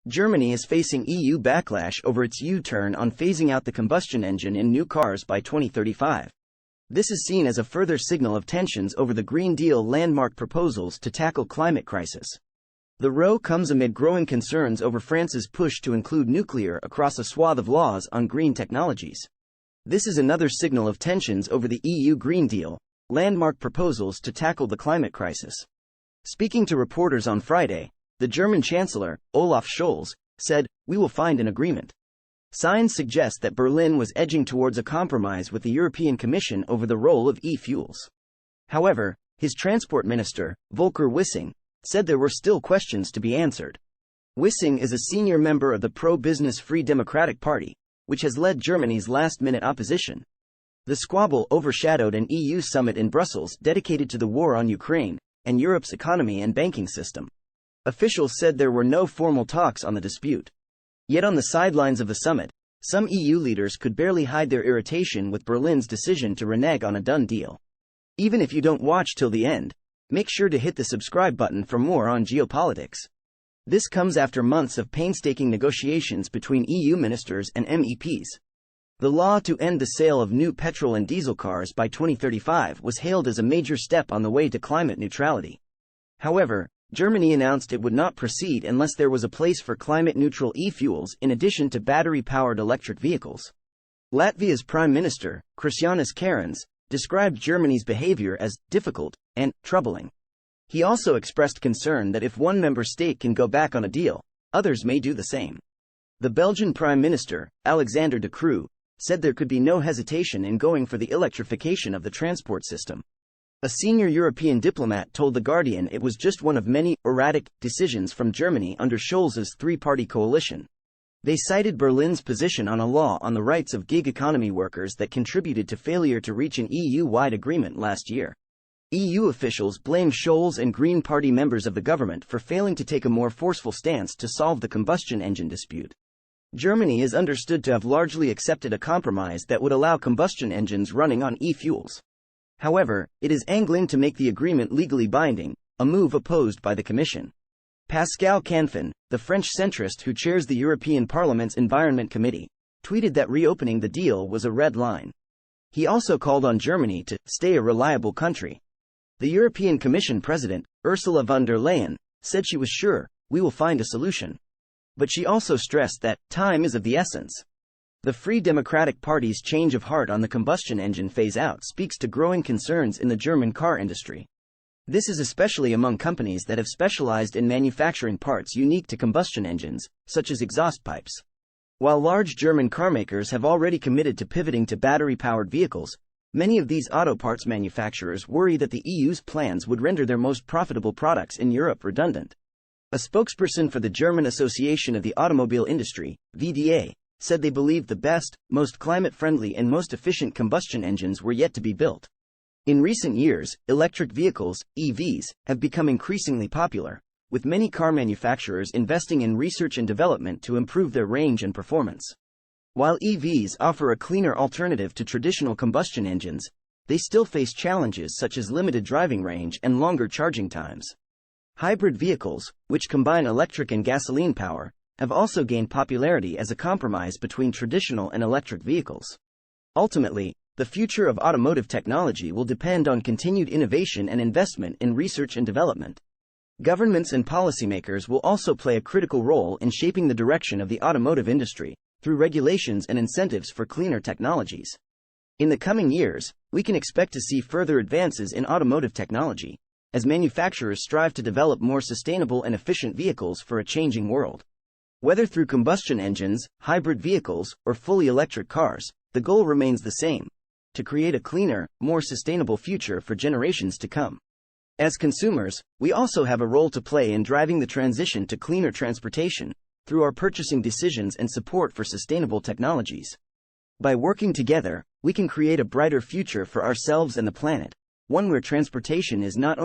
Germany is facing EU backlash over its U-turn on phasing out the combustion engine in new cars by 2035. This is seen as a further signal of tensions over the Green Deal landmark proposals to tackle climate crisis. The row comes amid growing concerns over France's push to include nuclear across a swath of laws on green technologies. This is another signal of tensions over the EU Green Deal landmark proposals to tackle the climate crisis. Speaking to reporters on Friday, the German Chancellor, Olaf Scholz, said, "We will find an agreement." Signs suggest that Berlin was edging towards a compromise with the European Commission over the role of e-fuels. However, his transport minister, Volker Wissing, said there were still questions to be answered. Wissing is a senior member of the pro-business Free Democratic Party, which has led Germany's last-minute opposition. The squabble overshadowed an EU summit in Brussels dedicated to the war on Ukraine and Europe's economy and banking system. Officials said there were no formal talks on the dispute. Yet on the sidelines of the summit, some EU leaders could barely hide their irritation with Berlin's decision to renege on a done deal. Even if you don't watch till the end, make sure to hit the subscribe button for more on geopolitics. This comes after months of painstaking negotiations between EU ministers and MEPs. The law to end the sale of new petrol and diesel cars by 2035 was hailed as a major step on the way to climate neutrality. However, Germany announced it would not proceed unless there was a place for climate-neutral e-fuels in addition to battery-powered electric vehicles. Latvia's Prime Minister, Krišjānis Kariņš, described Germany's behavior as difficult and troubling. He also expressed concern that if one member state can go back on a deal, others may do the same. The Belgian Prime Minister, Alexander De Croo, said there could be no hesitation in going for the electrification of the transport system. A senior European diplomat told The Guardian it was just one of many erratic decisions from Germany under Scholz's three-party coalition. They cited Berlin's position on a law on the rights of gig economy workers that contributed to failure to reach an EU-wide agreement last year. EU officials blamed Scholz and Green Party members of the government for failing to take a more forceful stance to solve the combustion engine dispute. Germany is understood to have largely accepted a compromise that would allow combustion engines running on e-fuels. However, it is angling to make the agreement legally binding, a move opposed by the Commission. Pascal Canfin, the French centrist who chairs the European Parliament's Environment Committee, tweeted that reopening the deal was a red line. He also called on Germany to stay a reliable country. The European Commission President, Ursula von der Leyen, said she was sure, "We will find a solution." But she also stressed that time is of the essence. The Free Democratic Party's change of heart on the combustion engine phase-out speaks to growing concerns in the German car industry. This is especially among companies that have specialized in manufacturing parts unique to combustion engines, such as exhaust pipes. While large German carmakers have already committed to pivoting to battery-powered vehicles, many of these auto parts manufacturers worry that the EU's plans would render their most profitable products in Europe redundant. A spokesperson for the German Association of the Automobile Industry, VDA, said they believed the best, most climate-friendly and most efficient combustion engines were yet to be built. In recent years, electric vehicles, EVs, have become increasingly popular, with many car manufacturers investing in research and development to improve their range and performance. While EVs offer a cleaner alternative to traditional combustion engines, they still face challenges such as limited driving range and longer charging times. Hybrid vehicles, which combine electric and gasoline power, have also gained popularity as a compromise between traditional and electric vehicles. Ultimately, the future of automotive technology will depend on continued innovation and investment in research and development. Governments and policymakers will also play a critical role in shaping the direction of the automotive industry, through regulations and incentives for cleaner technologies. In the coming years, we can expect to see further advances in automotive technology, as manufacturers strive to develop more sustainable and efficient vehicles for a changing world. Whether through combustion engines, hybrid vehicles, or fully electric cars, the goal remains the same: to create a cleaner, more sustainable future for generations to come. As consumers, we also have a role to play in driving the transition to cleaner transportation, through our purchasing decisions and support for sustainable technologies. By working together, we can create a brighter future for ourselves and the planet, one where transportation is not only